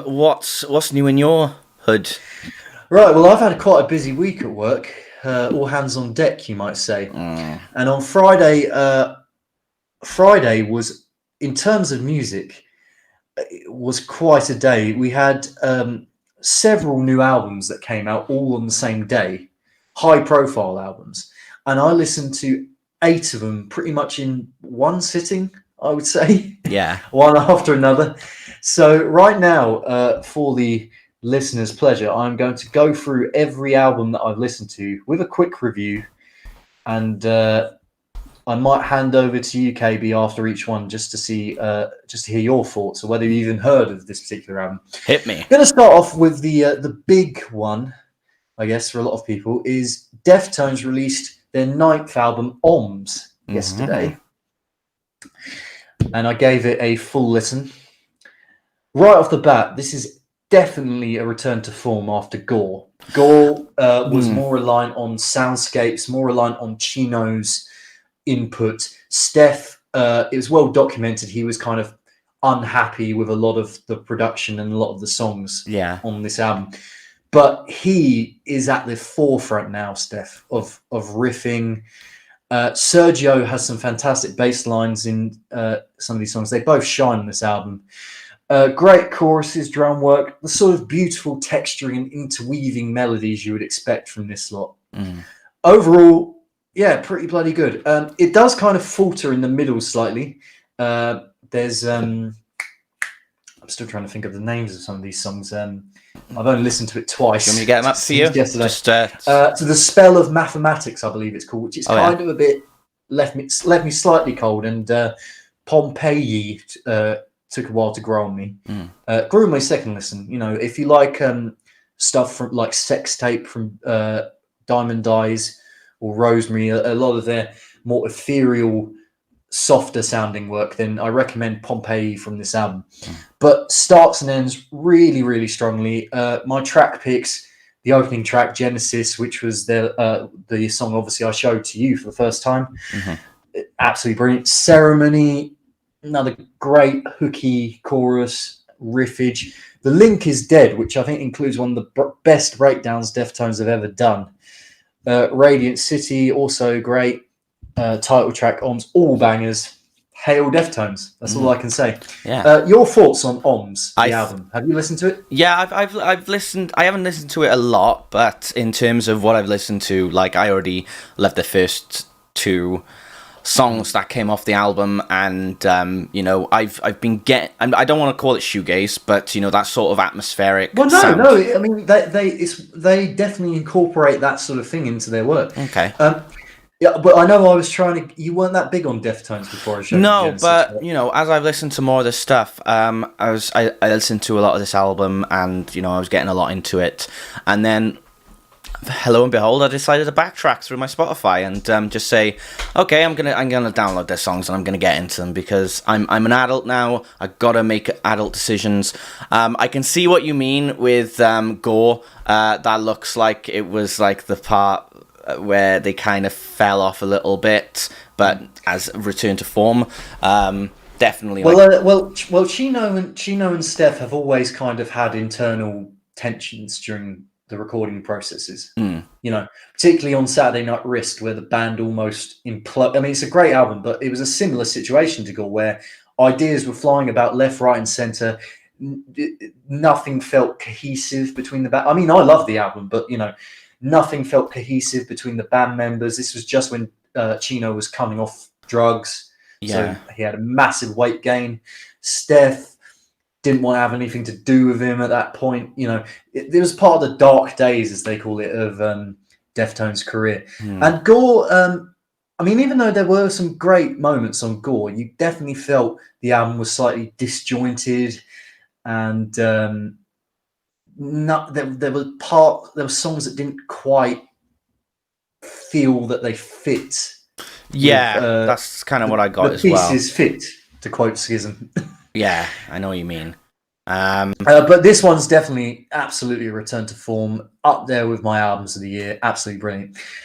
What's new in your hood? Right, well, I've had quite a busy week at work. All hands on deck, you might say. Mm, And on Friday was, in terms of music, it was quite a day. We had several new albums that came out all on the same day, high-profile albums, and I listened to eight of them pretty much in one sitting, I would say, yeah. one after another. So right now, for the listener's pleasure, I'm going to go through every album that I've listened to with a quick review, and I might hand over to you, KB, after each one just to see, just to hear your thoughts or whether you even heard of this particular album. Hit me. I'm going to start off with the big one, I guess, for a lot of people, is Deftones released their ninth album, Ohms, Hmm. yesterday, and I gave it a full listen. Right off the bat, this is definitely a return to form after Gore. Gore was Mm, more reliant on soundscapes, more reliant on Chino's input. Steph, it was well documented, he was kind of unhappy with a lot of the production and a lot of the songs yeah. on this album. But he is at the forefront now, Steph, of riffing. Sergio has some fantastic bass lines in some of these songs. They both shine on this album. Great choruses, drum work, the sort of beautiful texturing and interweaving melodies you would expect from this lot. Mm. Overall, yeah, pretty bloody good. It does kind of falter in the middle slightly. There's I'm still trying to think of the names of some of these songs. I've only listened to it Do you want me to twice get them up for you? since yesterday. Just So the Spell of Mathematics, I believe it's called, which is oh yeah. kind of a bit left me slightly cold, and Pompeii took a while to grow on me. Mm. Grew on my second listen. You know, if you like stuff from like Sex Tape from Diamond Eyes or Rosemary, a lot of their more ethereal, softer sounding work, then I recommend Pompeii from this album. Mm. But starts and ends really, really strongly. My track picks, the opening track, Genesis, which was the song obviously I showed to you for the first time. Hmm. Absolutely brilliant. Ceremony, another great hooky chorus, riffage. The Link is Dead, which I think includes one of the best breakdowns Deftones have ever done. Radiant City, also great. Title track, Ohms, all bangers. Hail Deftones. That's all Mm. I can say. Yeah. Your thoughts on Ohms, I the th- album? Have you listened to it? yeah. I've listened. I haven't listened to it a lot, but in terms of what I've listened to, like I already loved the first two songs that came off the album, and I've been getting. I don't want to call it shoegaze, but that sort of atmospheric Well, no, sound. no. I mean, they definitely incorporate that sort of thing into their work. Okay. Yeah, but I know I was trying to. You weren't that big on Deftones before I showed you No, Genesis, but right? as I've listened to more of this stuff, I listened to a lot of this album, and I was getting a lot into it, and then hello and behold, I decided to backtrack through my Spotify and just say, okay, I'm gonna download their songs and I'm gonna get into them because I'm an adult now. I gotta make adult decisions. I can see what you mean with Gore. That looks like it was like the part where they kind of fell off a little bit, but as a return to form, definitely Well, like. Chino and Steph have always kind of had internal tensions during the recording processes. Mm, You know, particularly on Saturday Night Wrist, where the band almost imploded. I mean, it's a great album, but it was a similar situation to Gore, where ideas were flying about left, right, and center. Nothing felt cohesive between the band. I mean, I love the album, but nothing felt cohesive between the band members. This was just when Chino was coming off drugs, so yeah. he had a massive weight gain. Steph didn't want to have anything to do with him at that point. It was part of the dark days, as they call it, of Deftones' career. Mm, And Gore, I mean, even though there were some great moments on Gore, you definitely felt the album was slightly disjointed, and not there were songs that didn't quite feel that they fit with yeah, that's kind of what I got the as well. pieces fit, to quote Schism. Yeah, I know what you mean. But this one's definitely absolutely a return to form, up there with my albums of the year. Absolutely brilliant.